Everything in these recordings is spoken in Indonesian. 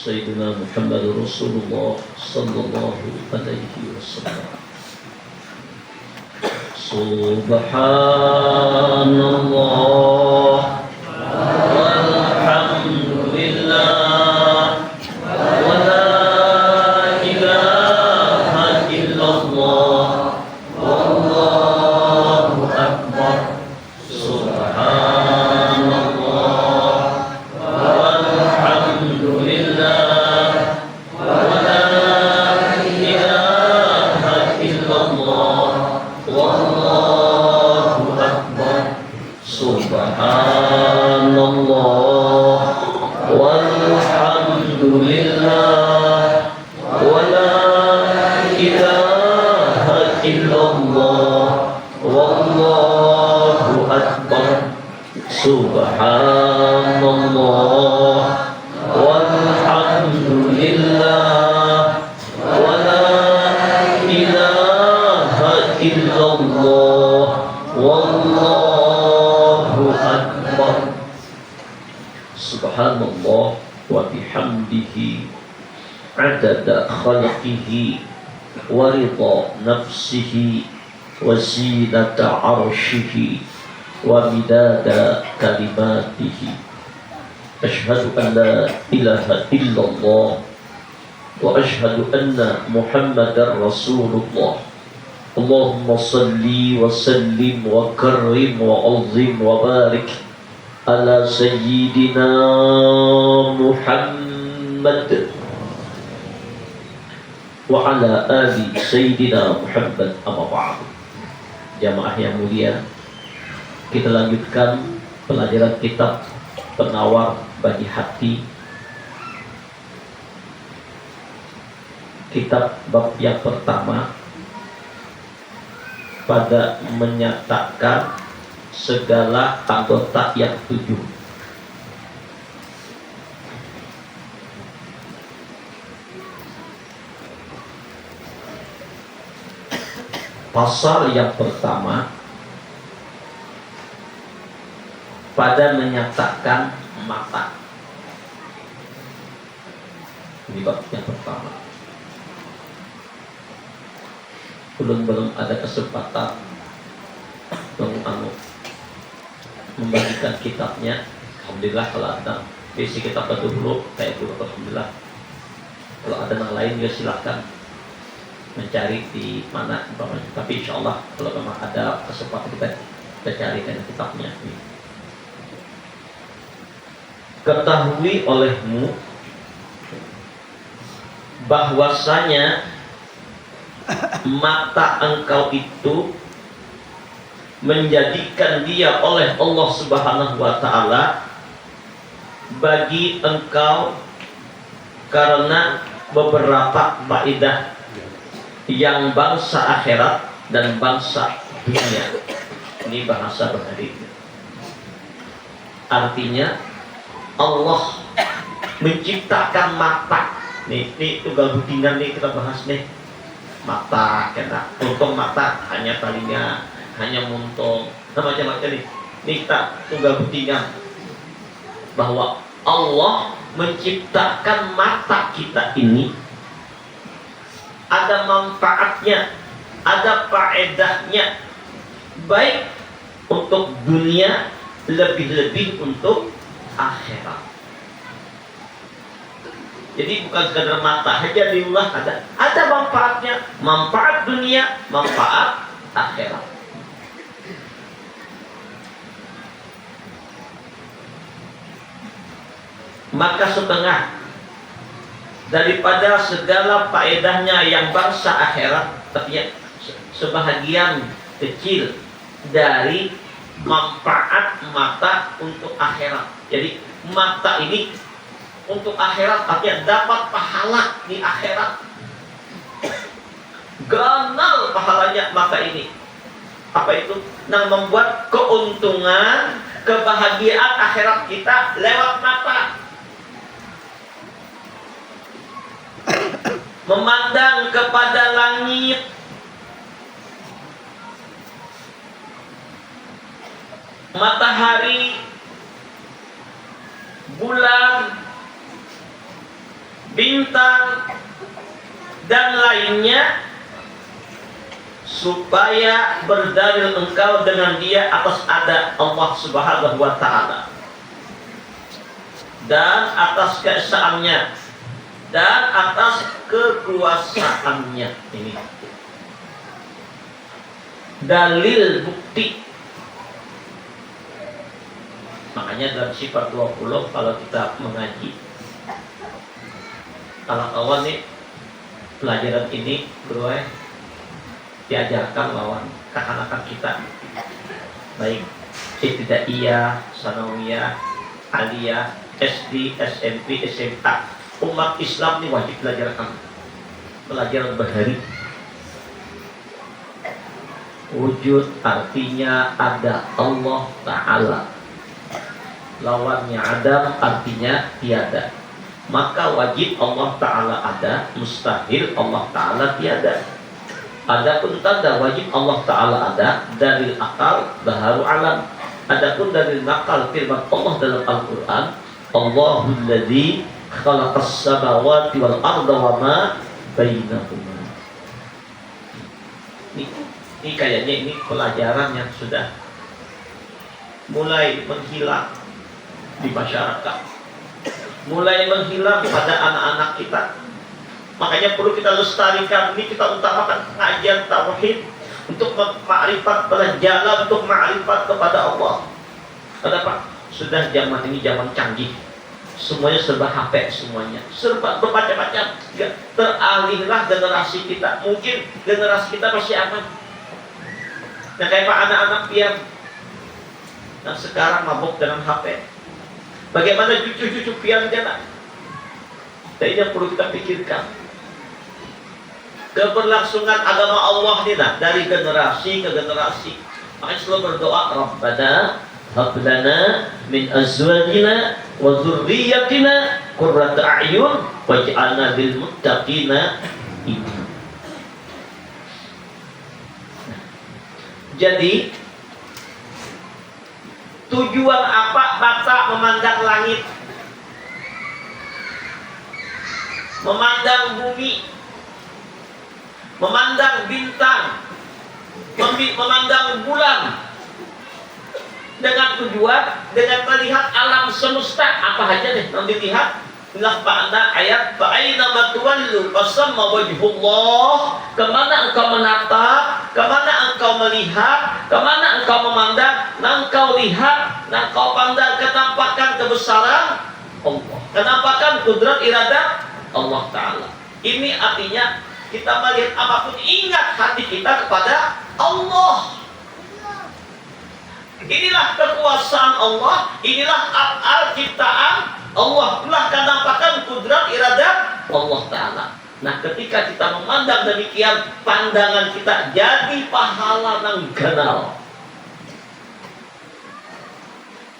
سيدنا محمد رسول الله صلى الله عليه وسلم. سبحان الله والحمد لله ولا إله إلا الله والله أكبر. سبحان الله والحمد لله ولا إله إلا الله والله أكبر. سبحان الله والحمد لله ولا إله إلا الله والله أكبر. سبحان الله والحمد لله ولا إله إلا الله والله أكبر. سبحان الله وبحمده عدد خلقه ورضا نفسه وزينة عرشه ومداد كلماته. أشهد أن لا إله إلا الله وأشهد أن محمدا رسول الله. اللهم صل وسلم وكرم وعظم وبارك على سيدنا محمد وعلى آل سيدنا محمد. أما بعد. Jamaah yang mulia, kita lanjutkan pelajaran kitab Penawar Bagi Hati. Kitab bab yang pertama pada menyatakan segala anggota yang 7. Pasal yang pertama pada menyatakan mata. Ini bab yang pertama. Belum ada kesempatan membagikan kitabnya. Alhamdulillah kalau ada isi kitab dulu kayak dulu, alhamdulillah. Kalau ada yang lain ya silahkan mencari di mana umpamanya. Tapi insya Allah kalau memang ada kesempatan kita carikan kitabnya. Ketahui olehmu bahwasanya mata engkau itu menjadikan dia oleh Allah Subhanahu wa Ta'ala bagi engkau karena beberapa faedah yang bangsa akhirat dan bangsa dunia. Ini bahasa Bali. Artinya Allah menciptakan mata. Nih tunggal budingan nih kita bahas nih. Mata kena untung mata hanya talinya hanya muntung macam-macam nih. Nih kita tunggal budingan bahwa Allah menciptakan mata kita ini ada manfaatnya, ada faedahnya, baik untuk dunia, lebih-lebih untuk akhirat. Jadi bukan sekadar mata saja diulah, ada manfaatnya, manfaat dunia, manfaat akhirat. Maka setengah daripada segala faedahnya yang bangsa akhirat, tapi sebahagian kecil dari manfaat mata untuk akhirat. Jadi mata ini untuk akhirat, artinya dapat pahala di akhirat. Ganal pahalanya mata ini. Apa itu? Nah, membuat keuntungan, kebahagiaan akhirat kita lewat mata. Memandang kepada langit, matahari, bulan, bintang dan lainnya, supaya berdalil engkau dengan dia atas ada Allah Subhanahu wa ta'ala dan atas keesaannya dan atas kekuasaannya. Ini dalil bukti. Makanya dalam sifat 20 kalau kita mengaji, kalau awal nih pelajaran ini bro diajarkan lawan kanak-kanak kita, baik ibtidaiyah, sanawiyah, aliyah, SD, SMP, SMA. Umat Islam ini wajib belajarkan pelajaran bahari. Wujud artinya ada Allah Ta'ala, lawannya adam artinya tiada. Maka wajib Allah Ta'ala ada, mustahil Allah Ta'ala tiada. Adapun tanda wajib Allah Ta'ala ada, dalil akal baharu alam. Adapun dalil nakal firman Allah dalam Al-Quran, Allahul ladzi khalaqas samawati wal arda wa ma bainahuma. Ini kayaknya ini pelajaran yang sudah mulai menghilang di masyarakat, mulai menghilang pada anak-anak kita. Makanya perlu kita lestarikan ini, kita utamakan pengajian tauhid untuk ma'rifat pada jalan untuk ma'rifat kepada Allah. Kenapa? Sudah zaman ini zaman canggih, semuanya serba HP, semuanya serba bermacam-macam. Teralihlah generasi kita. Mungkin generasi kita masih aman. Nah kayak pak anak-anak pian, nah sekarang mabuk dengan HP. Bagaimana cucu-cucu pian dia? Nah ini yang perlu kita pikirkan. Keberlangsungan agama Allah ini dari generasi ke generasi. Makanya selalu berdoa, Rabbana hab lana min azwajina wa dzurriyyatina qurrata a'yun waj'alna lil muttaqina imama. Jadi tujuan apa mata memandang langit, memandang bumi, memandang bintang, memandang bulan, dengan tujuan dengan melihat alam semesta apa aja deh yang dilihat. Inilah makna ayat fa'aina matuwallu fasamma wajhullah. Kemana engkau menatap, kemana engkau melihat, kemana engkau memandang, nah engkau lihat, nah engkau pandang kenampakan kebesaran Allah, kenampakan kudrat iradah Allah Ta'ala. Ini artinya kita melihat apapun, ingat hati kita kepada Allah. Inilah kekuasaan Allah, inilah af'al ciptaan Allah, inilah kenampakan kudrat iradah Allah Ta'ala. Nah ketika kita memandang demikian, pandangan kita jadi pahala nang ganal,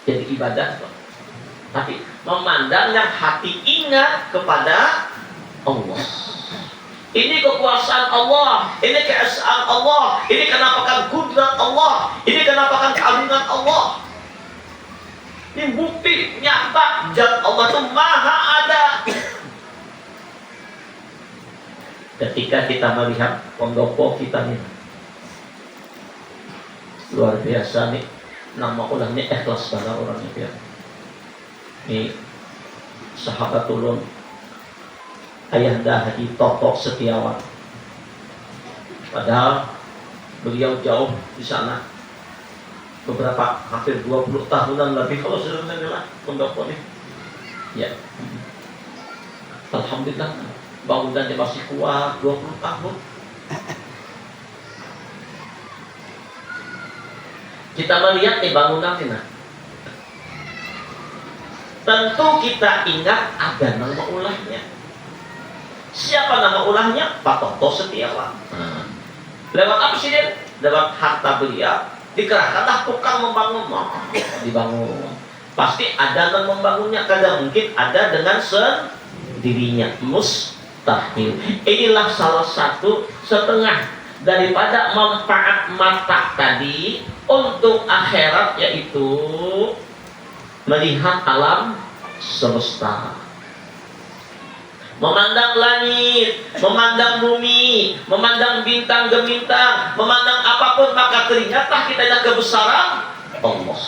jadi ibadah. Tapi memandang yang hati ingat kepada Allah. Ini kekuasaan Allah, ini keesaan Allah, ini kenampakan kudrat Allah, ini kenampakan keagungan Allah. Ini bukti nyata zat Allah itu maha ada. Ketika kita melihat pendopo kita nih, luar biasa nih, nama ulangnya ikhlas banget orangnya. Ini sahabat ulun Ayahanda Haji Toto Setiawan. Padahal beliau jauh di sana, beberapa hampir 20 tahunan lebih kalau sudah mengenal pondok ini. Ya, alhamdulillah bangunannya masih kuat 20 tahun. Kita melihat bangunan ini, tentu kita ingat ada nama ulahnya. Siapa nama ulahnya? Pak Toto Setiawan. Lewat apa sih dia? Lewat harta beliau dikerahkanlah tukang membangun, dibangun. Pasti ada yang membangunnya, kadang mungkin ada dengan sendirinya, mustahil. Inilah salah satu setengah daripada manfaat mata tadi untuk akhirat, yaitu melihat alam semesta, memandang langit, memandang bumi, memandang bintang gemintang, memandang apapun, maka teringatlah kita dengan kebesaran Allah.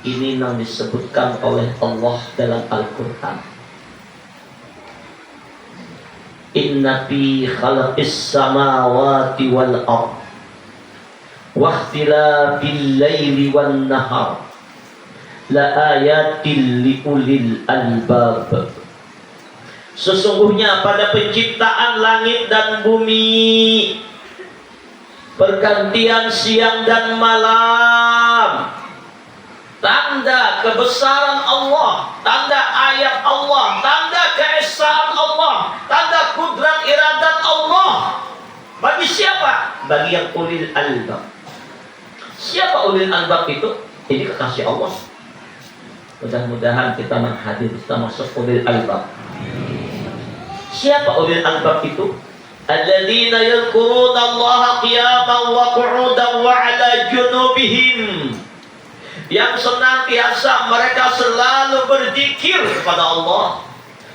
Ini yang disebutkan oleh Allah dalam Al-Quran. Inna fi khalaqis samawati wal ard wa ikhtilafil laili wan nahar la ayatil li ulil albab. Sesungguhnya pada penciptaan langit dan bumi, pergantian siang dan malam, tanda kebesaran Allah, tanda ayat Allah, tanda keesaan Allah, tanda kudrat iradat Allah. Bagi siapa? Bagi yang ulil albab. Siapa ulil albab itu? Ini kekasih Allah. Mudah-mudahan kita menghadir, kita masuk ulil albab. Siapa ulil albab itu? Alladzina yadhkuruna Allaha qiyaman wa qu'udan wa 'ala junubihim. Yang senantiasa mereka selalu berzikir kepada Allah,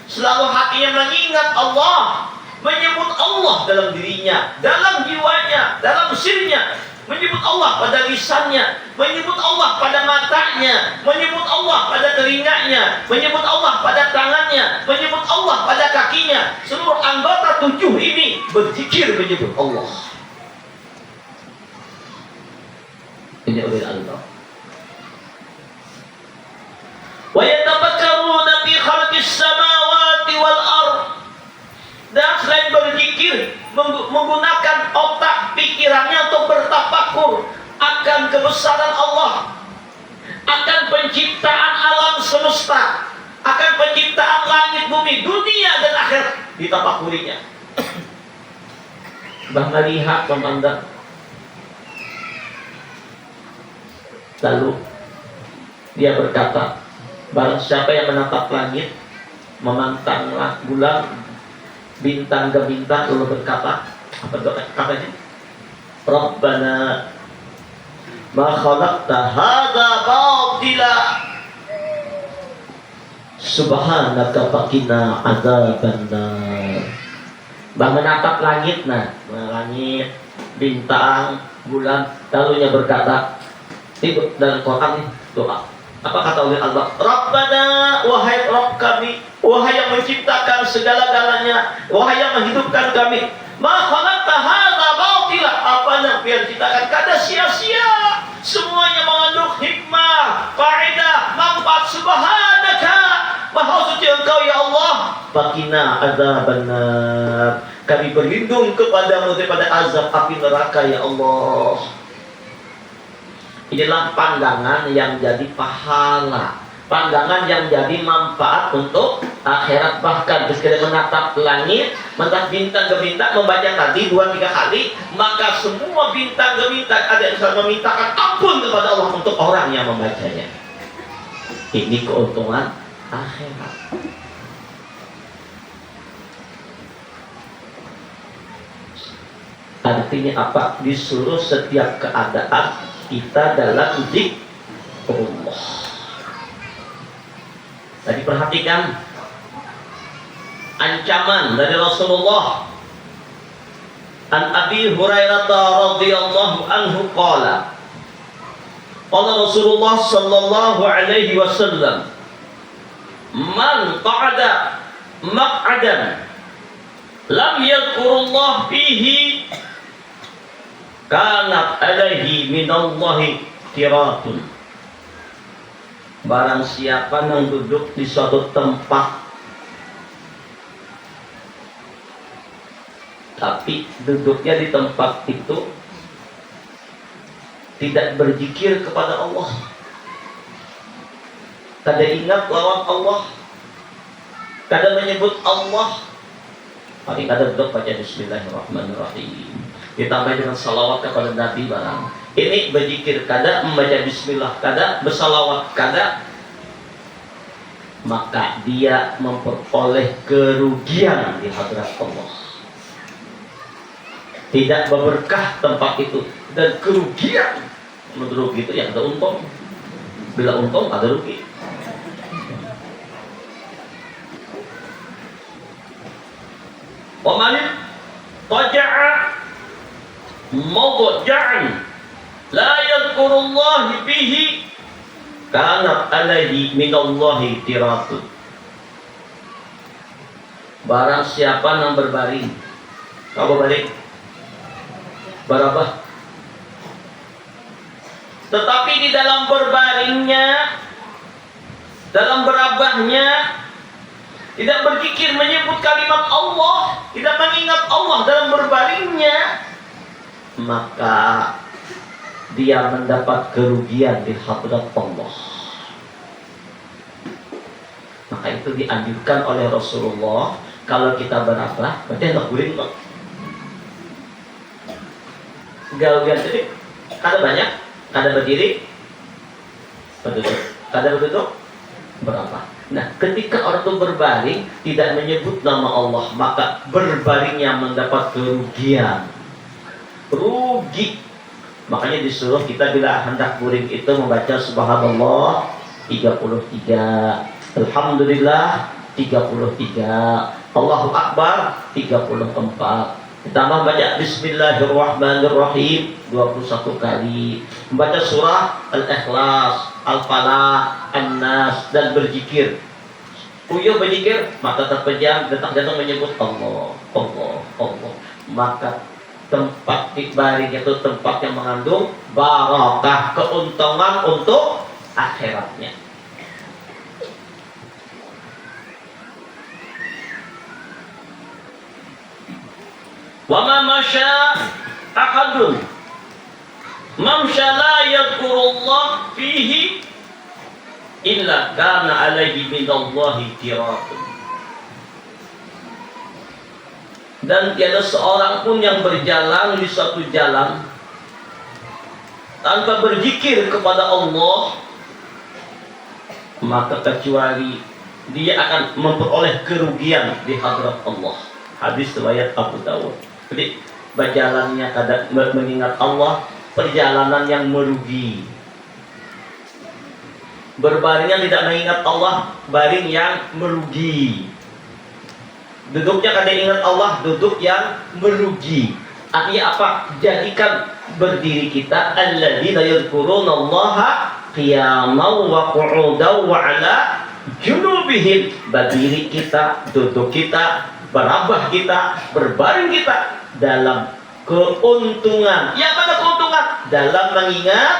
selalu hatinya mengingat Allah, menyebut Allah dalam dirinya, dalam jiwanya, dalam sirnya, menyebut Allah pada lisannya, menyebut Allah pada matanya, menyebut Allah pada telinganya, menyebut Allah pada tangannya, menyebut Allah pada kakinya. Seluruh anggota 7 ini berzikir menyebut Allah. Ini ulil albab. Wa yatafakkaruna fi khalqis samawati wal ard. Dan selain berzikir, menggunakan otak pikirannya untuk bertafakur akan kebesaran Allah, akan penciptaan alam semesta, akan penciptaan langit bumi, dunia dan akhirat, ditafakurinya. Bah melihat, memandang. Lalu dia berkata, barang siapa yang menatap langit, memandanglah bulan, bintang ke bintang, lalu berkata, apa katanya? Rabbana ma khalaqta hadza batila subhanaka faqina adzabannar. Bah menatap langit, langit, bintang, bulan, lalu dia berkata, itu dalam Quran ini doa. Apa kata oleh Allah? Rabbana, wahai Rabb kami, wahai yang menciptakan segala-galanya, wahai yang menghidupkan kami, ma khalaqta hadza batila, apa yang biar ciptakan kada sia-sia, semuanya mengandung hikmah, faedah, manfaat. Subhanaka, maha suci Engkau ya Allah, faqina adzabannar, kami berlindung kepadamu daripada azab api neraka ya Allah. Inilah pandangan yang jadi pahala, pandangan yang jadi manfaat untuk akhirat. Bahkan ketika menatap langit, menatap bintang ke bintang, membaca tadi 2-3 kali, maka semua bintang ke bintang ada yang memintakan ampun kepada Allah untuk orang yang membacanya. Ini keuntungan akhirat. Artinya apa? Disuruh setiap keadaan kita dalam zikrullah. Tadi perhatikan ancaman dari Rasulullah. An Abi Hurairah radhiyallahu anhu qala, qala Rasulullah sallallahu alaihi wasallam, man qa'ada maq'adan lam yadhkurullah fihi kanat alaihi minallahi tiratun. Barang siapa yang duduk di suatu tempat tapi duduknya di tempat itu tidak berzikir kepada Allah, kada ingat lawan Allah, kada menyebut Allah, paling kada duduk baca bismillahirrahmanirrahim, ditambah dengan salawat kepada Nabi barang. Ini berzikir kada, membaca bismillah kada, bersalawat kada, maka dia memperoleh kerugian di hadirat Allah. Tidak berberkah tempat itu, dan kerugian. Menurut rugi itu yang ada untung, bila untung ada rugi. Allah fihi kanat alaihi minallahi tiratun. Barang siapa yang berbaring, kau berbaring berapa? Tetapi di dalam berbaringnya, dalam berabahnya, tidak berzikir menyebut kalimat Allah, tidak mengingat Allah dalam berbaringnya, maka dia mendapat kerugian di hadirat Allah. Maka itu dianjurkan oleh Rasulullah, kalau kita berabah, berarti hendak guling loh. Gaulian tadi, kada banyak, kada berdiri, berduduk, kada berduduk, berabah. Nah, ketika orang itu berbaring tidak menyebut nama Allah, maka berbaringnya mendapat kerugian, rugi. Makanya disuruh kita bila hendak guling itu membaca subhanallah 33, alhamdulillah 33, Allahu Akbar 34. Ditambah baca bismillahirrahmanirrahim 21 kali. Membaca surah Al-Ikhlas, Al-Falaq, An-Nas, dan berzikir. Uyuh berzikir, mata terpejam, detak jantung menyebut Allah, Allah, Allah. Maka tempat baring itu tempat yang mengandung barakah, keuntungan untuk akhiratnya. Wa ma masya ahadun mamsha la yadhkurullah fihi illa kana alaihi minallahi tiratun. Dan tiada seorang pun yang berjalan di suatu jalan tanpa berzikir kepada Allah, maka kecuali dia akan memperoleh kerugian di hadirat Allah. Hadis riwayat Abu Dawud. Jadi berjalannya kada mengingat Allah, perjalanan yang merugi. Berbaringnya tidak mengingat Allah, baring yang merugi. Duduknya kada ingat Allah, duduk yang merugi. Artinya apa? Jadikan berdiri kita alladzina yadhkurunallaha qiyaman wa qu'udan wa 'ala junubihim. Berdiri kita, duduk kita, berabah kita, berbaring kita dalam keuntungan. Yang ada keuntungan dalam mengingat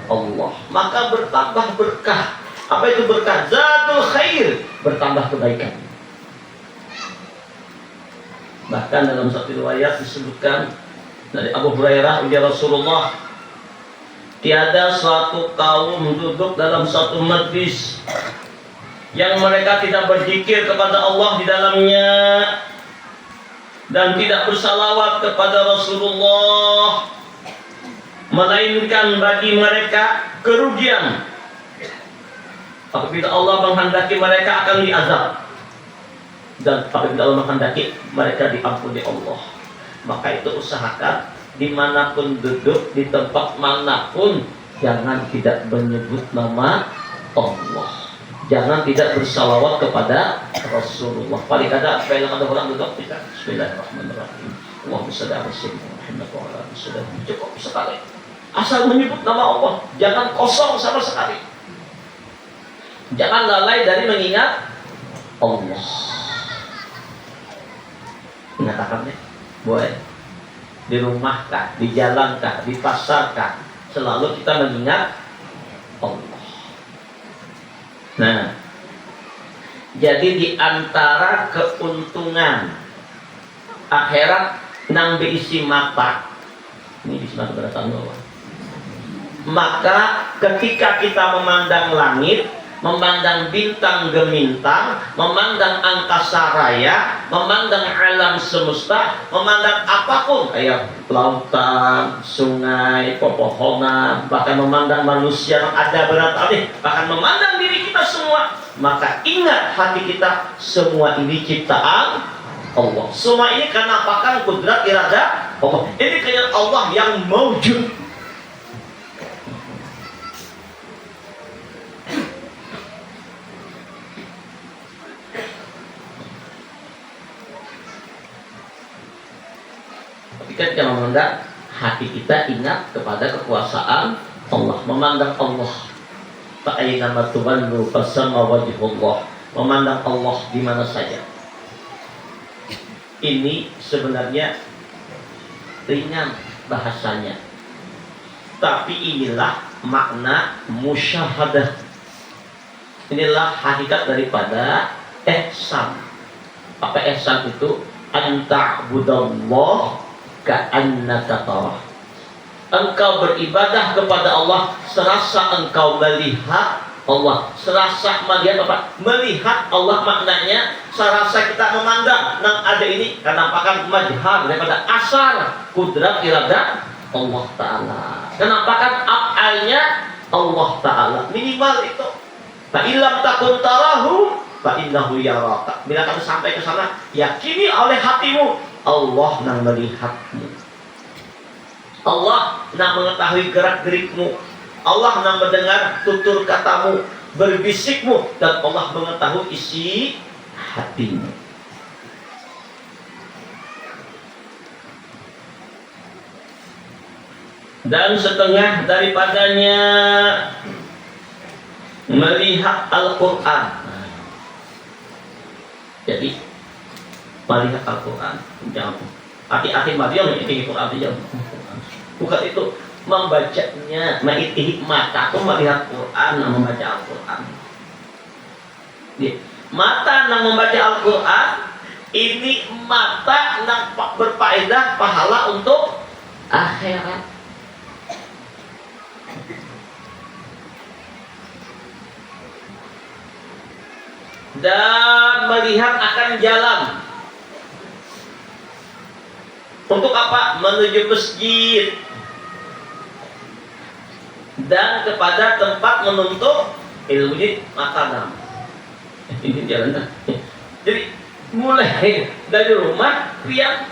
Allah, maka bertambah berkah. Apa itu berkah? Zatul khair, bertambah kebaikan. Bahkan dalam satu riwayat disebutkan dari Abu Hurairah, ya Rasulullah, tiada suatu kaum duduk dalam satu majlis yang mereka tidak berzikir kepada Allah di dalamnya dan tidak bersalawat kepada Rasulullah, melainkan bagi mereka kerugian. Apabila Allah menghendaki mereka akan diazab, dan apabila Allah menghendaki mereka diampuni Allah. Maka itu usahakan dimanapun duduk, di tempat manapun, jangan tidak menyebut nama Allah, jangan tidak bersalawat kepada Rasulullah. Paling kada apa yang ada orang duduk kita bismillahirrahmanirrahim, Allahumma shalli ala sayyidina Muhammad wa ala alihi wasallam. Cukup sekali asal menyebut nama Allah, jangan kosong sama sekali. Jangan lalai dari mengingat Allah. Mengatakannya boleh di rumah kah, di jalan kah, di pasar kah, selalu kita mengingat Allah. Nah, jadi di antara keuntungan akhirat nang beisi mata, ini di sana beratan bawah. Maka ketika kita memandang langit, memandang bintang gemintang, memandang angkasa raya, memandang alam semesta, memandang apapun kayak lautan, sungai, pepohonan, bahkan memandang manusia yang ada berat, bahkan memandang diri kita semua, maka ingat hati kita, semua ini ciptaan Allah. Semua ini karena apakan kudrat irada Allah. Ini kayak Allah yang mewujud. Ketika kita memandang, hati kita ingat kepada kekuasaan Allah, memandang Allah. Fa'aina ma tuwallu fasamma wajhullah. Memandang Allah di mana saja. Ini sebenarnya ringan bahasanya, tapi inilah makna musyahadah. Inilah hakikat daripada ihsan. Apa ihsan itu? An ta'budallah ka'annaka tarah. Engkau beribadah kepada Allah serasa engkau melihat Allah. Serasa melihat apa? Melihat Allah maknanya serasa kita memandang. Nang ada ini kenampakan majhar daripada asar kudrat iradah Allah Ta'ala. Kenampakan af'alnya Allah Ta'ala. Minimal itu. Fa'ilam takun tarahu fa'innahu yaraka. Bila kamu sampai ke sana, yakini oleh hatimu Allah yang melihatmu. Allah yang mengetahui gerak-gerikmu. Allah yang mendengar tutur katamu, berbisikmu, dan Allah mengetahui isi hatimu. Dan setengah daripadanya melihat Al-Quran. Jadi melihat Al-Quran, jangan hati-hati Maryam ini Quran aja. Bukan itu membacanya, mengitih mata itu melihat Quran, membaca Al-Quran. Mata yang membaca Al-Quran ini mata yang berfaedah pahala untuk akhirat. Dan melihat akan jalan. Untuk apa? Menuju masjid dan kepada tempat menuntut ilmu. Ini mata ini jalan. Jadi mulai dari rumah yang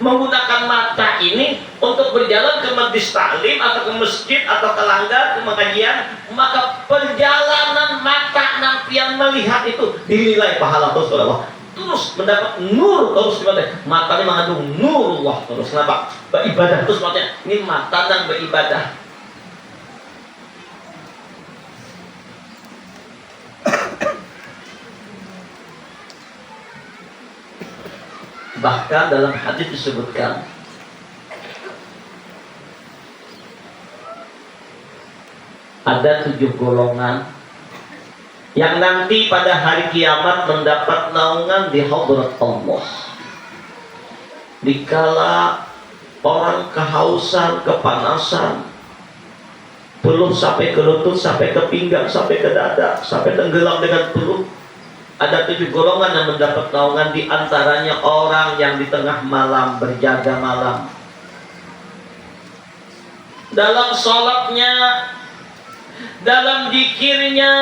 menggunakan mata ini untuk berjalan ke majlis taklim atau ke masjid atau ke langgar, ke pengajian, maka perjalanan mata yang melihat itu dinilai pahala terus oleh Allah. Terus mendapat nur terus matanya mengandung nurullah terus. Kenapa? Beribadah terus matanya. Ini mata yang beribadah. Bahkan dalam hadis disebutkan ada 7 golongan yang nanti pada hari kiamat mendapat naungan di hadrat Allah. Dikala orang kehausan, kepanasan, peluh sampai ke lutut, sampai ke pinggang, sampai ke dada, sampai tenggelam dengan peluh. Ada 7 golongan yang mendapat naungan, di antaranya orang yang di tengah malam berjaga malam. Dalam sholatnya, dalam zikirnya,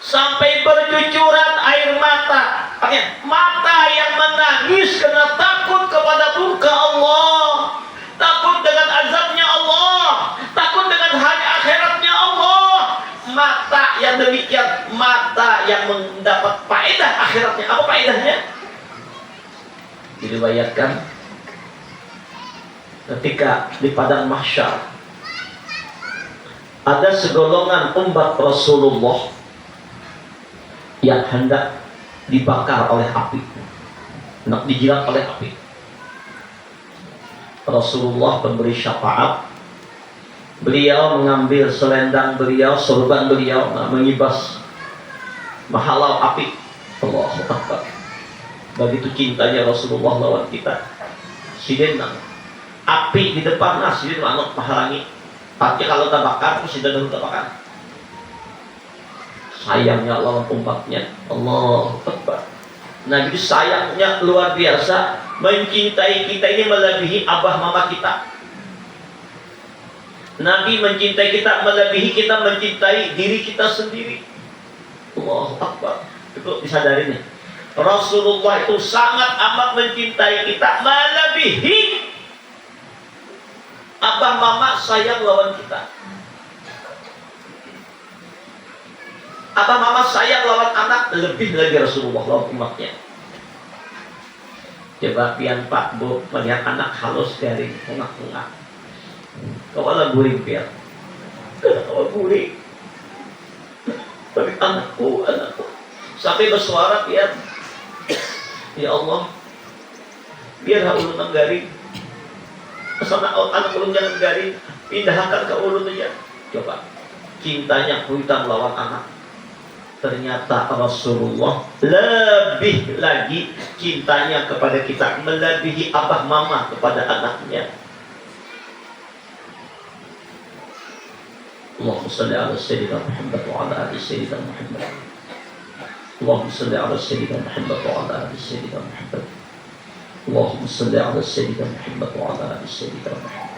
sampai bercucuran air mata. Mata yang menangis karena takut kepada murka Allah, takut dengan azabnya Allah, takut dengan hari akhiratnya Allah. Mata yang demikian, mata yang mendapat faedah akhiratnya. Apa faedahnya? Diriwayatkan ketika di padang mahsyar ada segolongan umat Rasulullah yang hendak dibakar oleh api, hendak dijilat oleh api. Rasulullah memberi syafaat. Beliau mengambil selendang beliau, sorban beliau, mengibas menghalau api. Allahu Akbar. Begitu cintanya Rasulullah lawan kita. Sidin api di depan, sidin manut menghalangi. Tapi kalau terbakar, sidin dulu terbakar. Sayangnya lawan umatnya. Allahu Akbar. Nabi sayangnya luar biasa, mencintai kita ini melebihi abah mama kita. Nabi mencintai kita melebihi kita mencintai diri kita sendiri. Allahu Akbar. Itu disadari nih. Rasulullah itu sangat amat mencintai kita melebihi abah mama sayang lawan kita. Abah mama sayang lawan anak, lebih lagi Rasulullah lawan umatnya. Coba pian Pak Bu melihat anak halus garing, ungak-ungak. Kepala guring pian. oh boleh. Tapi anakku. Sampai bersuara biar, ya Allah, biar ulun menggaring. Sama anak ulun jangan garing, pindahkan ke ulun aja. Coba, cintanya hutang lawan anak. Ternyata Rasulullah lebih lagi cintanya kepada kita, melebihi abah mama kepada anaknya. Allahumma salli ala sayyidina Muhammad wa ala ali sayyidina Muhammad. Allahumma salli ala sayyidina Muhammad wa ala ali sayyidina Muhammad. Allahumma salli ala sayyidina Muhammad wa ala ali sayyidina Muhammad.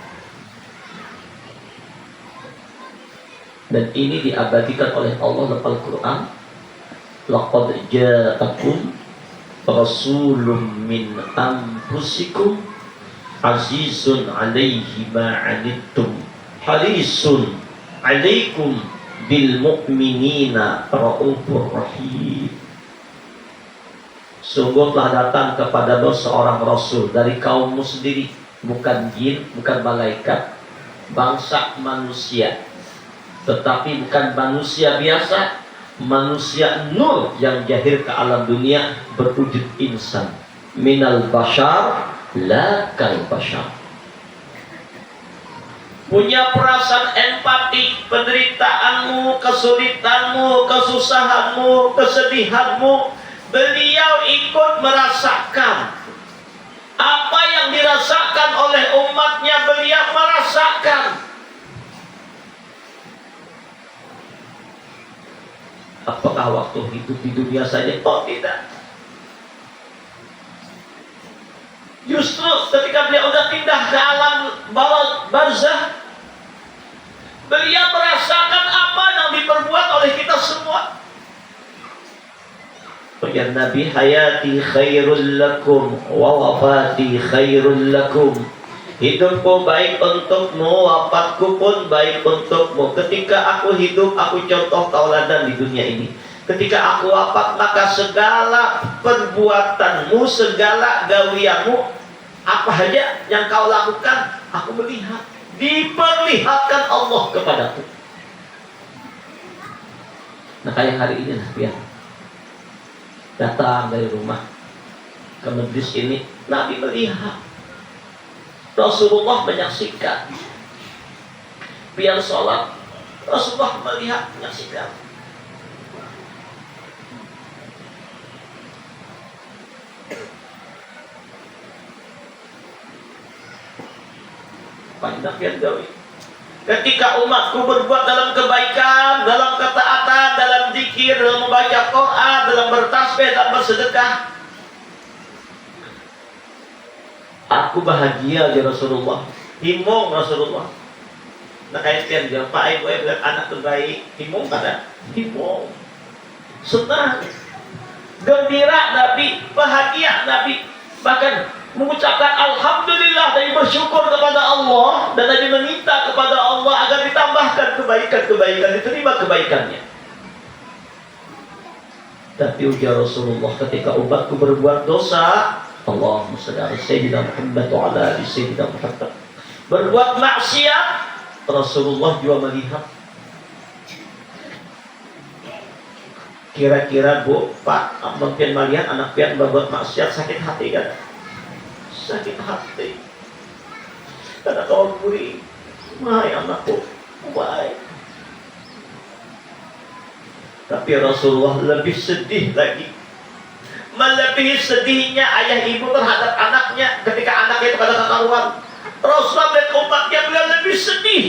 Dan ini diabadikan oleh Allah dalam Al-Quran. Laqad ja'akum rasulun min anfusikum azizun alaihi ma'anittum harisun alaikum bil mu'minina raufur rahim. Sungguh telah datang kepadamu seorang rasul dari kaummu sendiri, bukan jin, bukan malaikat, bangsa manusia. Tetapi bukan manusia biasa, manusia nur yang jahir ke alam dunia berwujud insan. Minal bashar la kal bashar. Punya perasaan empati, penderitaanmu, kesulitanmu, kesusahanmu, kesedihanmu. Beliau ikut merasakan apa yang dirasakan oleh umatnya, beliau merasakan. Apakah waktu hidup di dunia saja? Oh tidak. Justru ketika beliau sudah pindah ke alam barzah, beliau merasakan apa yang diperbuat oleh kita semua. Ya Nabi, hayati khairul lakum wa wafati khairul lakum. Hidupku baik untukmu, wafatku pun baik untukmu. Ketika aku hidup, aku contoh tauladan di dunia ini. Ketika aku wafat, maka segala perbuatanmu, segala gawianmu, apa saja yang kau lakukan, aku melihat. Diperlihatkan Allah kepadaku. Nah kayak hari ini lah, biar datang dari rumah ke majlis ini, Nabi melihat, Rasulullah menyaksikan. Biar sholat, Rasulullah melihat, menyaksikan. Banyak yang gawe. Ketika umatku berbuat dalam kebaikan, dalam ketaatan, dalam zikir, dalam membaca Quran, dalam bertasbih, dalam bersedekah, aku bahagia ya Rasulullah. Himung Rasulullah. Nah kayak dia Pak Ibu bilang anak terbaik, himung kada? Himung. Senang, gembira Nabi, bahagia Nabi. Bahkan mengucapkan alhamdulillah dan bersyukur kepada Allah, dan Nabi meminta kepada Allah agar ditambahkan kebaikan-kebaikan, diterima kebaikannya. Tapi ujar Rasulullah, ketika umatku berbuat dosa, Allahumma shalli ala sayyidina Muhammad wa ala ali sayyidina Muhammad, berbuat maksiat, Rasulullah juga melihat. Kira-kira Bu, Pak, mungkin melihat anak pian berbuat maksiat, sakit hati kan? Sakit hati. Karena kau beri, wahai anakku, wahai. Tapi Rasulullah lebih sedih lagi. Melebihi sedihnya ayah ibu terhadap anaknya ketika anaknya itu kada kekaruan. Rasulullah dan umatnya beliau lebih sedih.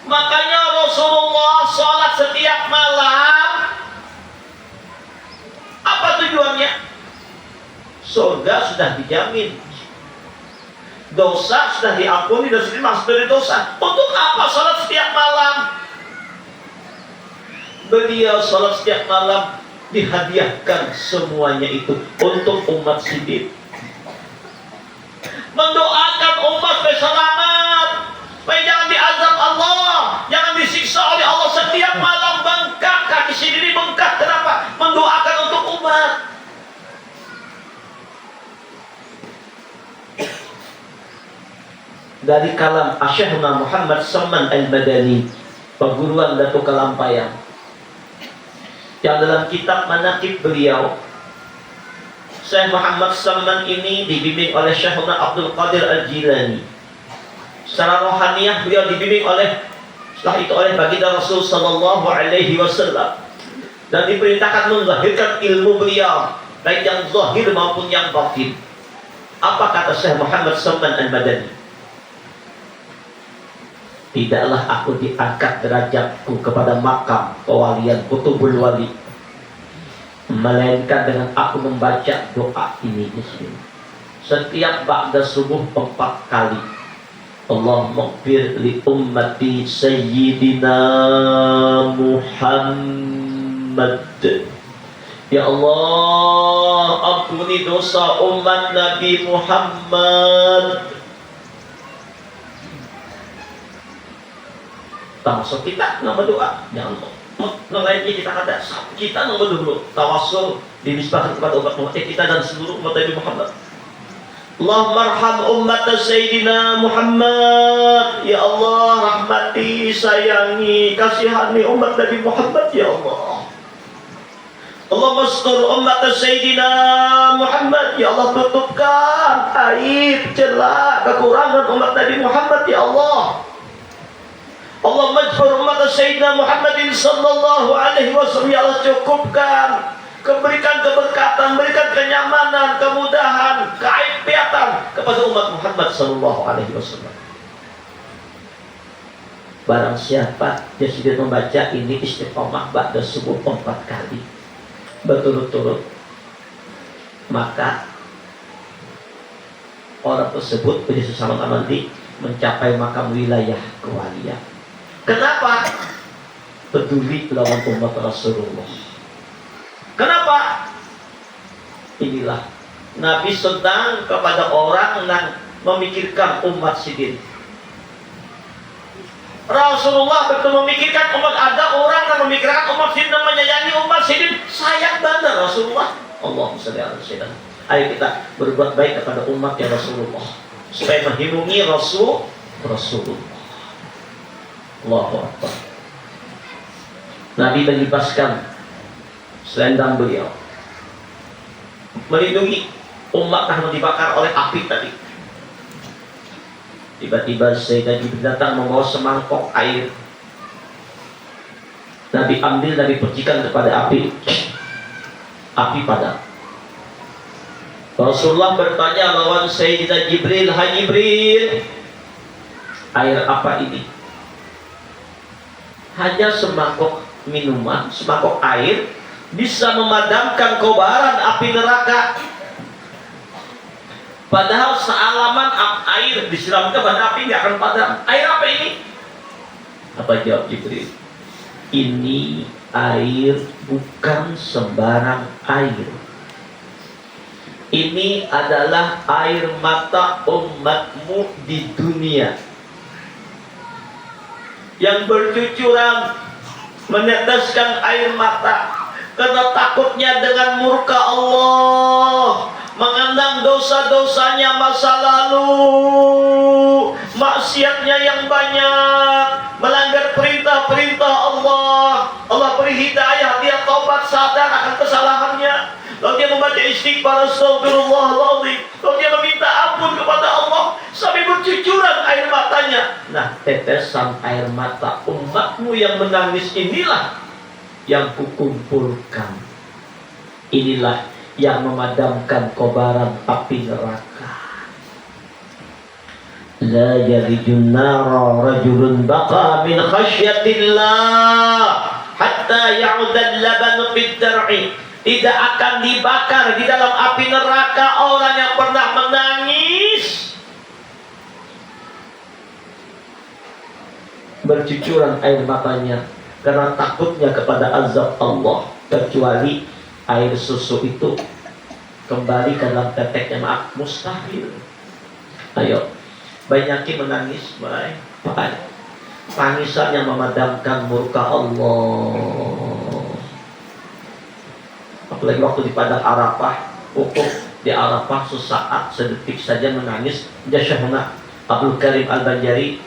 Makanya Rasulullah sholat setiap malam. Apa tujuannya? Surga sudah dijamin, dosa sudah diampuni dan sudah masuk dari dosa. Untuk apa sholat setiap malam? Beliau sholat setiap malam, dihadiahkan semuanya itu untuk umat Siddiq. Mendoakan umat supaya selamat, supaya jangan diazab Allah, jangan disiksa oleh Allah. Setiap malam bengkak, kaki sendiri bengkak. Kenapa? Mendoakan untuk umat. Dari kalam Asy-Syaikh Muhammad Salman Al-Madani perguruan Datuk Kalampayan, yang dalam kitab manaqib beliau, Syekh Muhammad Salman ini dibimbing oleh Syekhuna Abdul Qadir Al-Jilani. Secara rohaniah beliau dibimbing setelah itu oleh baginda Rasul sallallahu alaihi wasallam, dan diperintahkan menzahirkan ilmu beliau baik yang zahir maupun yang batin. Apa kata Syekh Muhammad Salman Al-Madani? Tidaklah aku diangkat derajatku kepada makam kewalian Qutubul Wali, melainkan dengan aku membaca doa ini di sini setiap ba'da subuh 4 kali. Allahumma ighfir li ummati sayyidina Muhammad. Ya Allah, ampuni dosa umat Nabi Muhammad. Tawasul kita nama doa, ya Allah. Lainnya kita kata kita nomor dulu tawasul dinisbahkan kepada umat Muhammad kita dan seluruh umat Nabi Muhammad. Allahumma arham ummat Sayyidina Muhammad. Ya Allah, rahmati, sayangi, kasihani umat Nabi Muhammad, ya Allah. Allahumma astur ummat Sayyidina Muhammad. Ya Allah, tutupkan aib, celah, kekurangan umat Nabi Muhammad, ya Allah. Allahumma ajfur umat Sayyidina Muhammadin sallallahu alaihi wasallam. Ya Allah, cukupkan, berikan keberkatan, berikan kenyamanan, kemudahan, keafiatan kepada umat Muhammad sallallahu alaihi wasallam. Barang siapa yang sudah membaca ini istiqomah ba'da subuh 4 kali berturut-turut, maka orang tersebut menjadi sesama amandi mencapai makam wilayah kewalian. Kenapa? Peduli lawan umat Rasulullah. Kenapa? Inilah Nabi sedang kepada orang yang memikirkan umat sidin. Rasulullah betul memikirkan umat. Ada orang yang memikirkan umat sidin, menyayangi umat sidin. Sayang banget Rasulullah. Allahumma shalli ala sayyidina. Ayo kita berbuat baik kepada umat ya Rasulullah, supaya menghibungi Rasulullah. Allahu Akbar. Nabi melibaskan selendang beliau, melindungi umat yang dibakar oleh api tadi. Tiba-tiba Sayyidina Jibril datang membawa semangkok air. Nabi ambil, Nabi percikan kepada api. Api padam. Rasulullah bertanya lawan Sayyidina Jibril, "Hai Jibril, air apa ini?" Hanya semangkok minuman, semangkok air bisa memadamkan kobaran api neraka. Padahal sealaman air disiramkan pada api nggak akan padam. Air apa ini? Apa jawab Jibril? Ini air bukan sembarang air. Ini adalah air mata umatmu di dunia, yang bercucuran meneteskan air mata karena takutnya dengan murka Allah, mengenang dosa-dosanya masa lalu, maksiatnya yang banyak, melanggar perintah-perintah Allah. Allah beri hidayah, dia taubat, sadar akan kesalahannya, lalu dia membaca istighfar, astagfirullahaladzim, lalu dia meminta ampun kepada Allah sampai bercucuran air matanya. Nah, tetesan air mata umatmu yang menangis inilah yang kukumpulkan. Inilah yang memadamkan kobaran api neraka. La yalijun nara rajulun baqa min khasyatillah hatta ya'udal labanu fid dar'i. Tidak akan dibakar di dalam api neraka orang yang pernah menangis bercucuran air matanya karena takutnya kepada azab Allah, kecuali air susu itu kembali ke dalam teteknya. Maaf, mustahil. Ayo, banyakin menangis, baik. Makanya tangisan yang memadamkan murka Allah. Apalagi waktu di padang Arafah, wukuf di Arafah sesaat, sedetik saja menangis. Dia Syekhuna Abdul Karim Al-Banjari,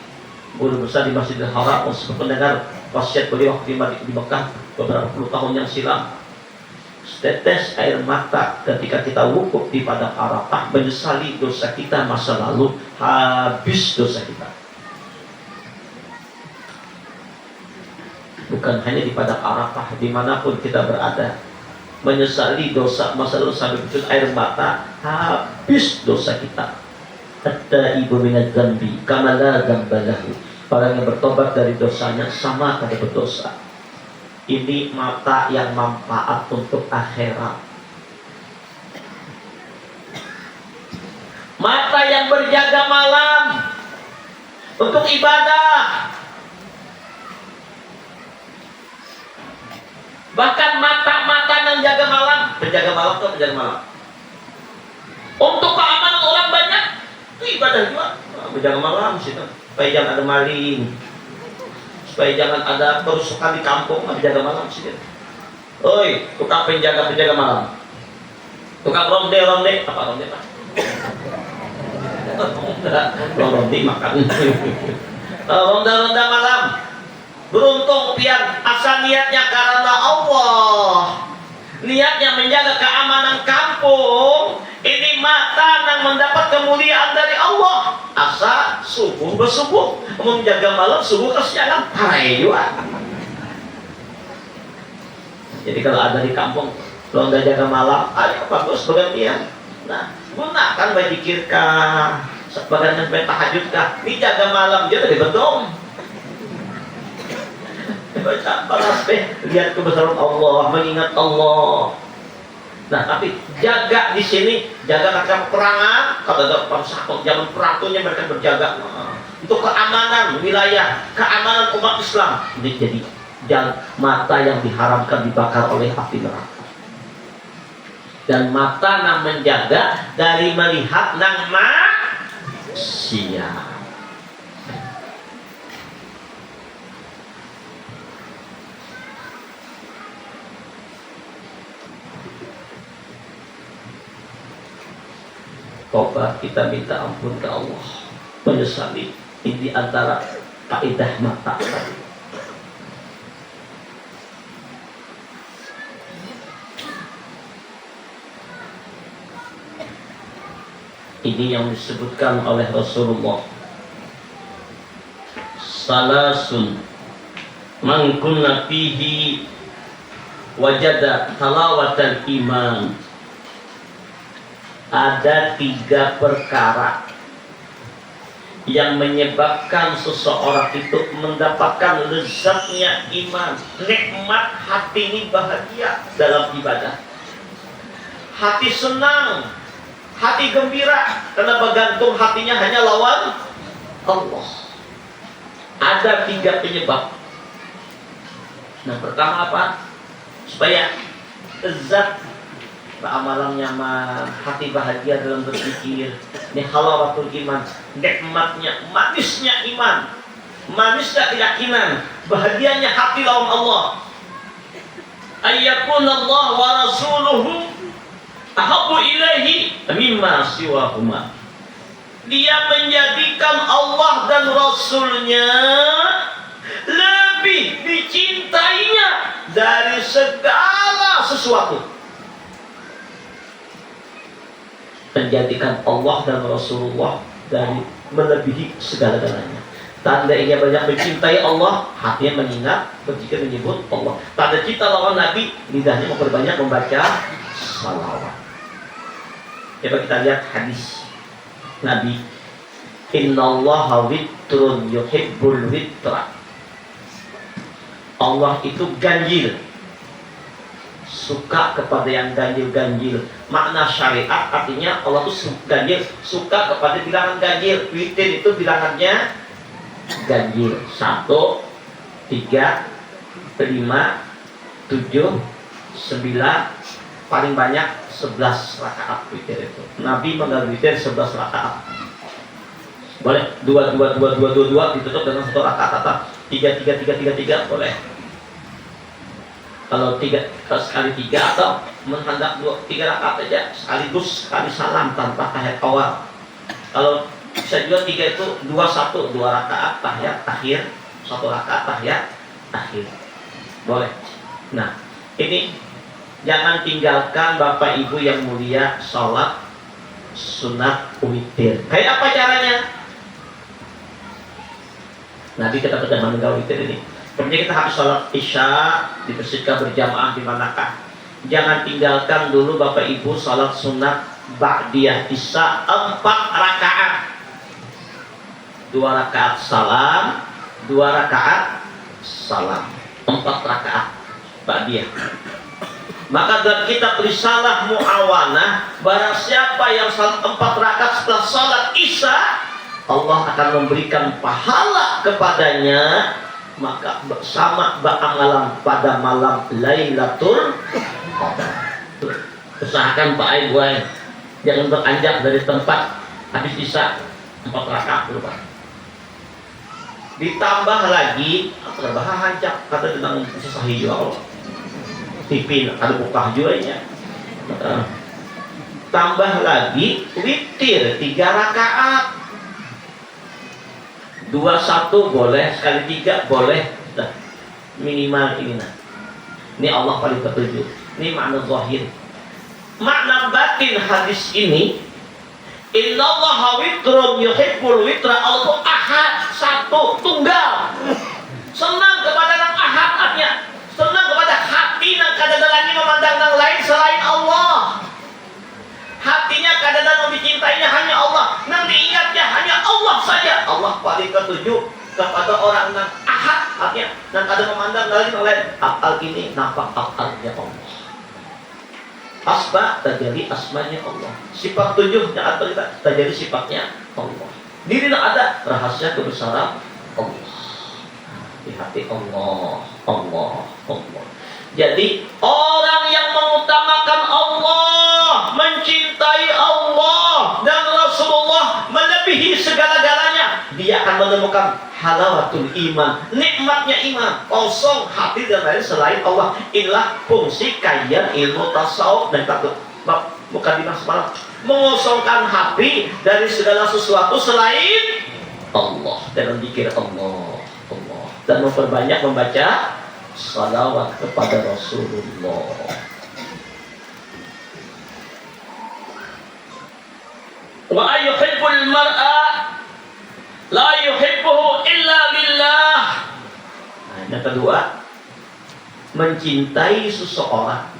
guru besar di Masjidil Haram, untuk mendengar wasiat beliau di Mekah beberapa puluh tahun yang silam. Setetes air mata ketika kita wukuf di padang Arafah, menyesali dosa kita masa lalu, habis dosa kita. Bukan hanya di padang Arafah, dimanapun kita berada, menyesali dosa masa lalu sampai berjun air mata, habis dosa kita. Hatta ibu minat zambi kamala zambalahu. Orang yang bertobat dari dosanya sama kada berdosa. Ini mata yang manfaat untuk akhirat. Mata yang berjaga malam untuk ibadah. Bahkan mata-mata yang jaga malam, penjaga malam atau penjaga malam. Untuk keamanan orang banyak, itu ibadah juga. Penjaga malam situ. Supaya jangan ada maling, supaya jangan ada kerusakan di kampung, penjaga malam sih. Oi, tukang penjaga malam, tukang ronde apa ronde pak? Ronde makan. Ronda malam. Beruntung pian asal niatnya karena Allah, niatnya menjaga keamanan kampung. Ini mata yang mendapat kemuliaan dari Allah. Asa subuh bersubuh, menjaga malam subuh kesiangan, parayuan. Jadi kalau ada di kampung, kalau nggak jaga malam, ada bagus bergantian. Nah, gunakan berzikir kah, sebagian tahajud kah, ini jaga malam dia tadi bedong. Baca tasbih, lihat kebesaran Allah, mengingat Allah. Nah, tapi jaga di sini, jaga kata peperangan, kata sakot zaman perang tuh mereka berjaga untuk keamanan wilayah, keamanan umat Islam. Jadi mata yang diharamkan dibakar oleh api neraka. Dan mata yang menjaga dari melihat nang maksiat. Tobat, kita minta ampun ke Allah, menyesali. Ini antara kaidah mata. Ini yang disebutkan oleh Rasulullah. Salasun man kunna fihi wajada talawatal iman. Ada 3 perkara yang menyebabkan seseorang itu mendapatkan lezatnya iman, nikmat hati ini bahagia dalam ibadah, hati senang, hati gembira karena bergantung hatinya hanya lawan Allah. Ada 3 penyebab. Nah, pertama apa? Supaya lezat amalan nyaman, hati bahagia dalam berzikir. Ini halawatul iman, nikmatnya, manisnya iman, manisnya keyakinan, bahagianya hati lawan Allah. Ayyakun Allah wa rasuluhu ahabbu ilaihi mimma siwahuma. Dia menjadikan Allah dan Rasulnya lebih dicintainya dari segala sesuatu. Menjadikan Allah dan Rasulullah dari melebihi segala-galanya. Tanda ia banyak mencintai Allah, hatinya mengingat, berzikir menyebut Allah. Tanda cinta lawan Nabi, lidahnya memperbanyak membaca salawat. Coba kita lihat hadis Nabi. Innallaha witrun yuhibbul witra. Allah itu ganjil, suka kepada yang ganjil-ganjil. Makna syariat artinya Allah itu ganjil, suka kepada bilangan ganjil. Witir itu bilangannya ganjil. 1, 3, 5, 7, 9, paling banyak 11 rakaat witir itu. Nabi menggal witir 11 rakaat. Boleh 2, 2, 2, 2, 2, 2 ditutup dengan 1 rakaat atau 3, 3, 3, 3, 3 boleh. Kalau sekali 3 atau menghendak 3 rakaat aja sekaligus, sekali salam tanpa tahiyat awal. Kalau bisa juga 3 itu 2, 1, 2 rakaat tahiyat akhir, 1 rakaat tahiyat akhir. Boleh. Nah, ini jangan tinggalkan Bapak Ibu yang mulia sholat sunat witir. Kayak apa caranya? Nanti kita pada meninggal witir ini. Kemudian kita habis sholat isya dibersihkan berjamaah di manakah? Jangan tinggalkan dulu Bapak Ibu sholat sunat ba'diyah isya 4 rakaat. 2 rakaat salam, 2 rakaat salam, 4 rakaat ba'diyah. Maka dalam kitab Risalah Mu'awanah, barang siapa yang salat 4 rakaat setelah salat isya, Allah akan memberikan pahala kepadanya, maka bersama ba'amalan pada malam Lailatul Qadar. Usahakan Pak Ibu, jangan beranjak dari tempat habis isya 4 rakaat dulu Pak. Ditambah lagi terbaha hancak kata tentang susah hijau Allah. Tipin ada buka jualnya. Tambah lagi witir 3 rakaat. 2-1 boleh, sekali 3 boleh. Nah, minimal ini nah. Ini Allah paling ketujuh. Ini makna zahir. Makna batin hadis ini, innallaha witrun yuhibbul witra. Allah ahad, satu, tunggal. Senang kepada yang ahad, artinya senang kepada hati yang kadang lagi memandang yang lain selain Allah. Hatinya kadang mencintainya hanya Allah, yang diingatnya hanya Allah saja. Allah paling ketujuh kepada orang yang ahad, artinya yang kadang memandang yang lain. Akal ini nampak akalnya Allah. Asma terjadi asmanya Allah. Sifat tujuhnya atau terjadi sifatnya Allah. Diri ada rahasia kebesaran Allah. Di hati Allah, Allah, Allah. Jadi orang yang mengutamakan Allah, mencintai Allah dan Rasulullah melebihi segala-galanya, dia akan menemukan halawatul iman, nikmatnya iman. Kosong hati dan lain selain Allah. Inilah fungsi kajian ilmu tasawuf dan takut. Bukan di malam mengosongkan hati dari segala sesuatu selain Allah, dan zikir Allah, Allah, dan memperbanyak membaca salawat kepada Rasulullah. Wa ayyuhibbul mar'a la yuhibbuhu illa lillah. Nah, yang kedua, mencintai seseorang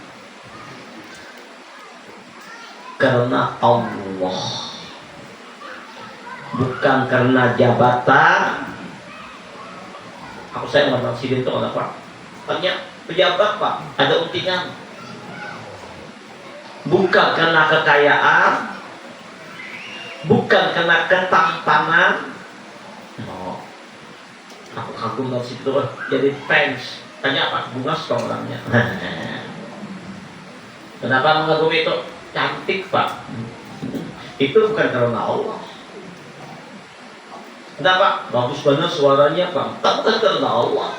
karena Allah, bukan karena jabatan. Saya nggak presiden itu apa? Hanya pejabat Pak, ada untingan. Bukan karena kekayaan, bukan karena ketampanan. No. Aku kagum dari situ, jadi fans. Tanya apa? Bunga setong orangnya. Kenapa mengagumi itu? Cantik Pak. Itu bukan karena Allah. Kenapa? Bagus banget suaranya Pak. Bukan karena Allah.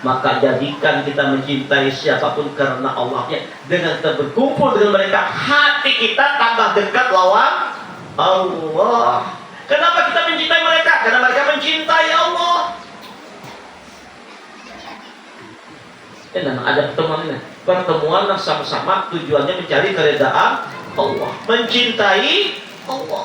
Maka jadikan kita mencintai siapapun karena Allahnya. Dengan kita berkumpul dengan mereka, hati kita tambah dekat lawan Allah. Kenapa kita mencintai mereka? Karena mereka mencintai Allah. Dan ada pertemuan ini. Pertemuan yang sama-sama tujuannya mencari keredaan Allah, mencintai Allah.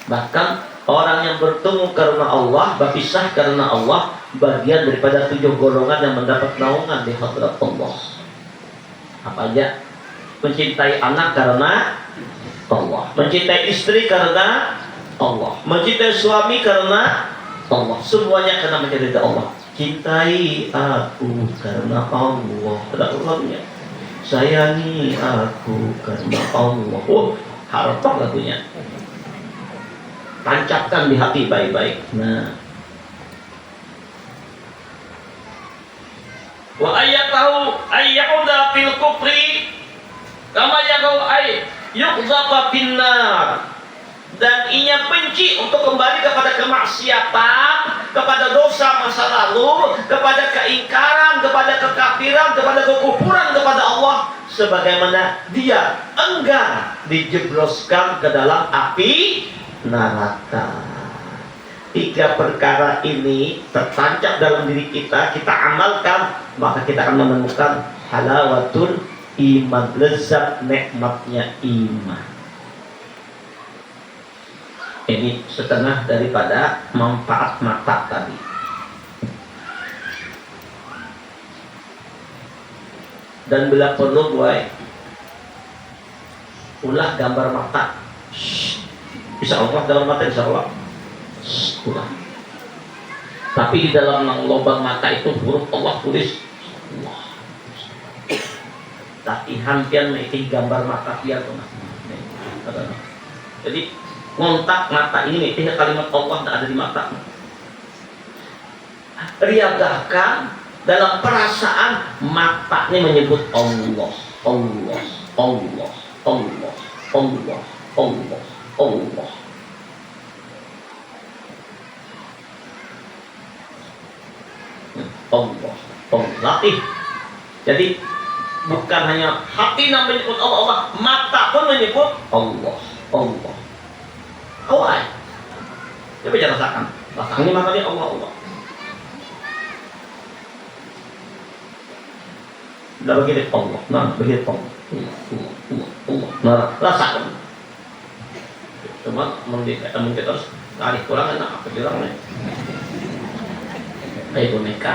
Bahkan orang yang bertemu karena Allah, berpisah karena Allah, bagian daripada 7 golongan yang mendapat naungan di hadirat Allah. Apa aja? Mencintai anak karena Allah, mencintai istri karena Allah, mencintai suami karena Allah. Semuanya karena mencintai Allah. Cintai aku karena Allah. Ada Allahnya. Sayangi aku karena Allah. Harap lagunya. Tancapkan di hati baik-baik. Nah, wa ayyatahu ayyuda fil kufri kama yaqau ay yuqzafa finnar. Dan ia benci untuk kembali kepada kemaksiatan, kepada dosa masa lalu, kepada keingkaran, kepada kekafiran, kepada kekufuran kepada Allah, sebagaimana dia enggan dijebloskan ke dalam api neraka. tiga perkara ini tertancap dalam diri kita, kita amalkan, maka kita akan menemukan halawatul iman, lezat nikmatnya iman. Ini setengah daripada manfaat mata tadi. Dan bila perlu boy, ulah gambar mata. Bisa Allah gambar mata, insya Allah. Ulah. Tapi di dalam lubang mata itu huruf Allah tulis Allah. Latihan pian meiti gambar mata pian tuh. Jadi kontak mata ini meiti kalimat Allah ada di mata. Riadahkan dalam perasaan mata ini menyebut Allah, Allah, Allah, Allah, Allah, Allah, Allah. Allah, Allah. Latih. Jadi bukan hanya hati yang menyebut Allah, Allah, mata pun menyebut Allah, Allah. Awal. Coba jangan rasakan. Rasakan ini matanya Allah, Allah. Udah begitu Allah, nah begitu Allah, Allah. Nah rasakan. Cuma mungkin kita harus tarik kurang enak apa bilangnya. Kayak boneka.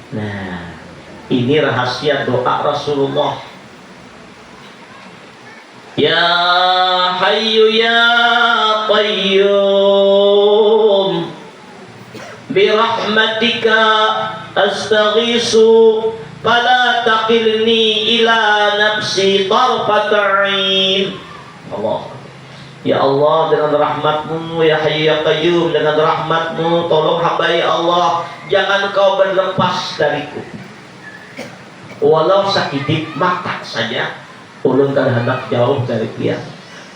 Nah, ini rahasia doa Rasulullah. Ya Hayyu ya Qayyum bi rahmatika astaghisu fala taqilni ila nafsi tarfat 'ain. Allah. Ya Allah, dengan rahmatmu, ya Hayyu ya Qayyum, dengan rahmatmu tolong hamba ya Allah, jangan kau berlepas dariku walau sakidik mata saja. Ulun kada hendak jauh dari dia,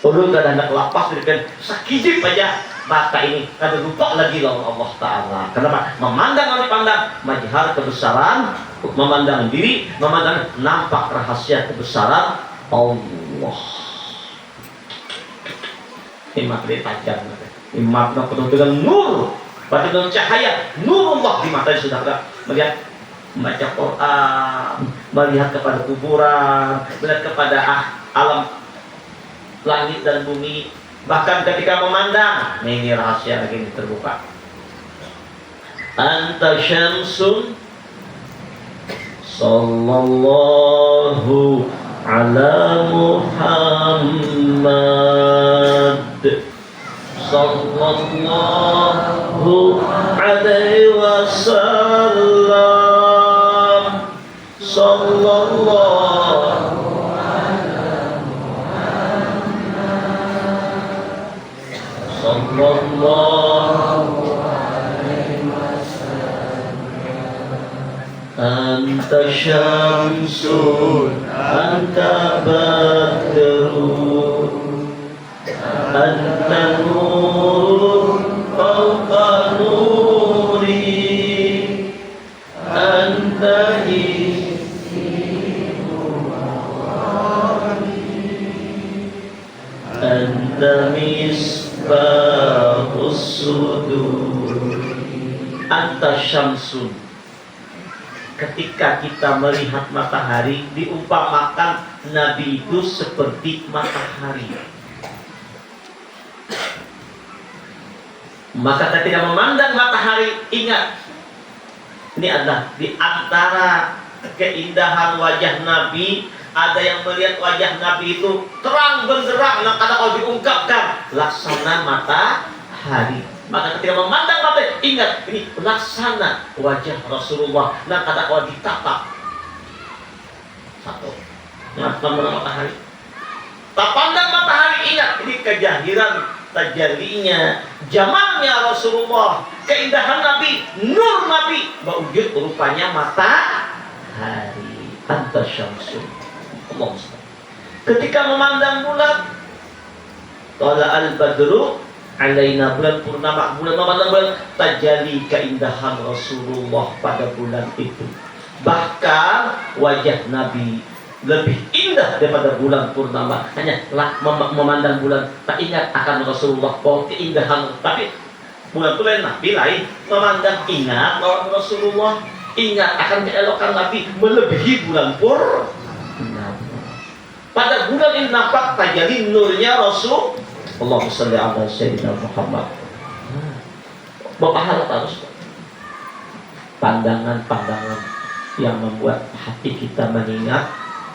ulun kada hendak lepas dari dia, sakidik aja mata ini kada lupa lagi lawan Allah Ta'ala. Kenapa? Memandang oleh pandang majhar kebesaran, memandang diri, memandang nampak rahasia kebesaran Allah. Imat dia tajam, imatnya penuh dengan nur, penuh dengan cahaya, nurullah di mata saudara. Melihat membaca Quran, melihat kepada kuburan, melihat kepada alam langit dan bumi, bahkan ketika memandang, ini rahasia lagi terbuka. Anta syamsun sallallahu ala Muhammad sallallahu alaihi wasallam sallallahu ala Muhammad sallallahu alaihi wasallam. Anta syamsun anta badrun anta nurun fawqa nuri anta isimu anta misbahus sudur. Anta syamsun. Ketika kita melihat matahari, diumpamakan Nabi itu seperti matahari. Maka ketika memandang matahari, ingat, ini adalah di antara keindahan wajah Nabi. Ada yang melihat wajah Nabi itu terang benderang, nah kata kalau diungkapkan laksana matahari. Maka ketika memandang matahari, ingat, ini laksana wajah Rasulullah. Nah kata kalau ditatap satu, memandang matahari. Tak pandang matahari, ingat, ini kejahiran tajallinya, jamalnya Rasulullah, keindahan Nabi, nur Nabi, wujud rupanya matahari. Anta syamsun. Ketika memandang bulan, qala al-badru alaina, bulan purnama, bulan memandang bulan, tajalli keindahan Rasulullah pada bulan itu. Bahkan wajah Nabi lebih indah daripada bulan purnama. Hanya memandang bulan, tak ingat akan Rasulullah, bahwa keindahan. Tapi bulan itu lain, Nabi lain. Memandang, ingat bahwa Rasulullah, ingat akan keelokan Nabi melebihi bulan purnama. Pada bulan ini nampak tajalli nurnya Rasul. Allahumma shalli ala sayyidina Muhammad. Berpahala terus. Pandangan-pandangan yang membuat hati kita mengingat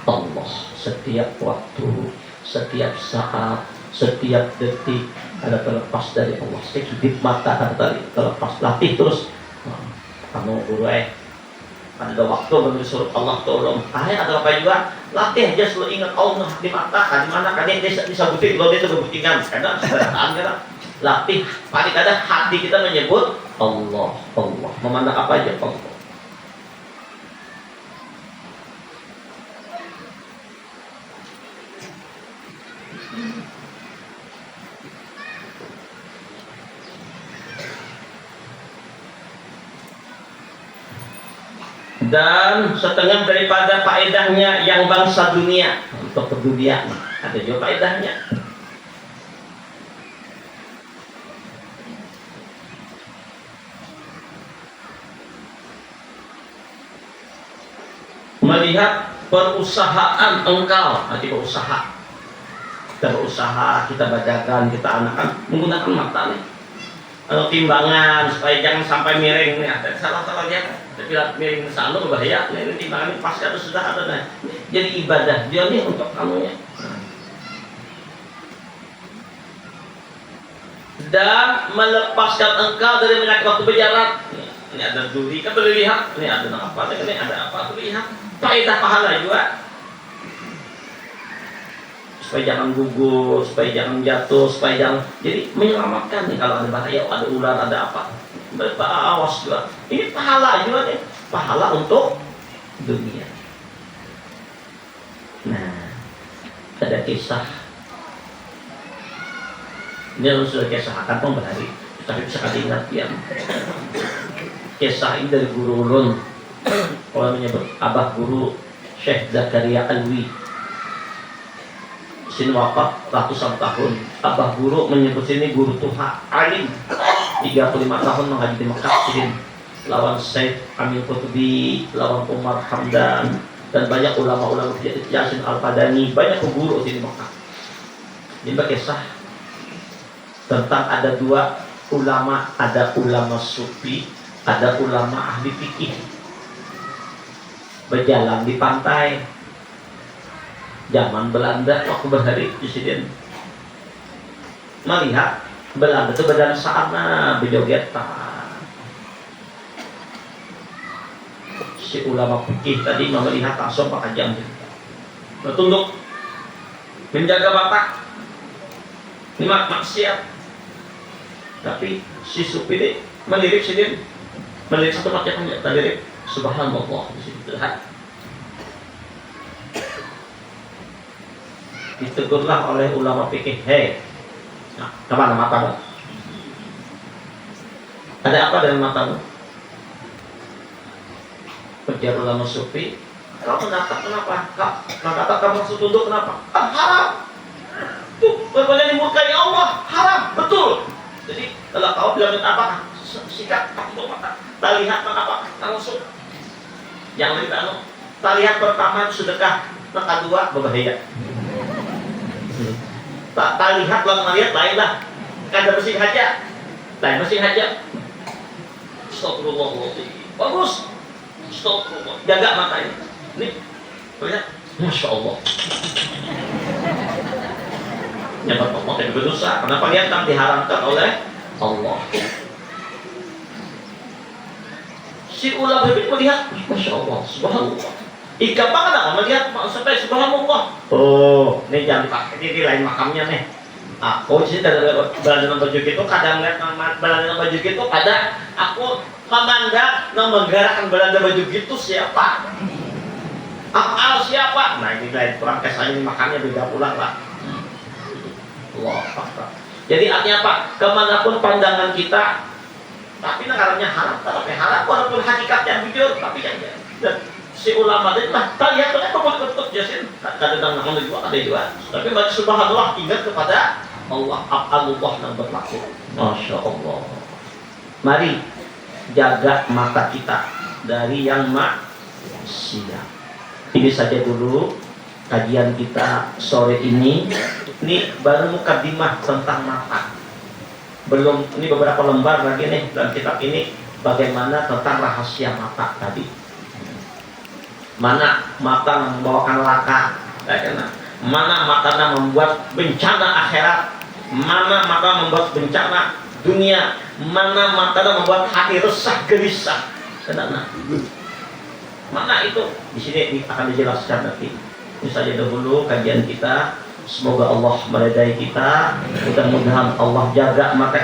Allah setiap waktu, setiap saat, setiap detik ada terlepas dari Allah. Sedikit mata kata tadi terlepas, latih terus. Kamu guru ada waktu menurut Allah tolong. Ada apa juga? Latih aja selalu ingat Allah di mata, di mana kan dia disabutin kalau dia terbuktikan. Kadang sederhana latih, paling kadang hati kita menyebut Allah, Allah. Memandang apa aja Allah. Dan setengah daripada faedahnya yang bangsa dunia untuk kedudukan ada juga faedahnya. Melihat perusahaan engkau, nanti berusaha, kita berusaha, kita berdagang, kita anakan menggunakan mata nih. Atau timbangan supaya jangan sampai miring nih, ada salah-salah dia. Tapi miring sana berbahaya. Nah, ini timbangan ini pasti ada sudah ada nih. Jadi ibadah dia nih untuk kamunya. Dan melepaskan engkau dari penyakit waktu berjalan. Ini ada duri, kan boleh lihat. Ini ada apa? Ini ada apa? Boleh lihat. Faedah pahala juga. Supaya jangan gugur, supaya jangan jatuh, supaya jangan, jadi menyelamatkan nih kalau ada bahaya, ada ular, ada apa, awas juga. Ini pahala juga nih, pahala untuk dunia. Nah, ada kisah. Ini sudah kisah akan pembahari, tapi bisa kali ingat ya. Kisah ini dari guru ulun, orang menyebut abah guru Syekh Zakaria Alwi. Sini wafat ratusan tahun. Abah guru menyebut sini guru Tuhan alim 35 tahun mengaji di Mekah sini. Lawan Syekh Amin Qutubi, lawan Umar Hamdan, dan banyak ulama-ulama Yasin Al-Fadani, banyak guru di Mekah. Ini berkisah tentang ada dua ulama, ada ulama sufi, ada ulama ahli fikih berjalan di pantai. Zaman Belanda waktu berhari presiden melihat Belanda itu berjalan sana berjoget. Si ulama fikih tadi melihat langsung pakai jam bertunduk menjaga batak ini maksiat. Tapi si sufi ini melirik sini, melirik satu macam tadi subhanallah di situ terlihat. Ditegurlah oleh ulama fikih, hei, nah, kemana matamu? Ada apa dengan matamu? Ujar ulama sufi, kau menatap kenapa? Kau kata kamu harus tunduk kenapa? Haram. Tuh, berbagai dimurkai Allah, haram, betul. Jadi kalau kau bilang apa? Sikat untuk mata. Tak lihat apa? Langsung. Yang lebih anu, tak lihat pertama sedekah, tak kedua berbahaya. Tak lihat lalu melihat lainlah. Kada bersih haja, lain bersih haja. Astagfirullahaladzim. Bagus. Astagfirullah. Jaga matanya. Nih, lihat. Masya Allah. Nyabat Allah yang berdosa. Kenapa lihat tak diharamkan oleh Allah? Si ulama itu melihat, Masya Allah, subhanallah. Ika banget apa melihat sampai subhanallah. Oh, ini jangan dipakai, ini lain makamnya nih. Aku sih dari berada dalam baju itu kadang lihat berada dalam baju itu ada aku memandang menggerakkan berada baju gitu siapa? Al siapa? Nah ini lain kurang kesannya makamnya beda pulang lah. Allah Akbar. Jadi artinya apa? Kemanapun pandangan kita, tapi negaranya haram, tapi haram walaupun hakikatnya jujur, tapi yang si ulama tadi mah tanya tuh betul jasin kadang ada juga tapi baca subhanallah ingat kepada Allah Allah yang berlaku. Masya Allah. Mari jaga mata kita dari yang maksiat. Ini saja dulu kajian kita sore ini. Ini baru mukadimah tentang mata. Belum, ini beberapa lembar lagi nih dalam kitab ini bagaimana tentang rahasia mata tadi. Mana mata membawakan laka, mana mata membuat bencana akhirat, mana mata membuat bencana dunia, mana mata membuat hati resah gelisah. Mana itu? Di sini akan dijelaskan nanti. Ini saja dahulu kajian kita. Semoga Allah meridai kita. Mudah-mudahan Allah jaga mata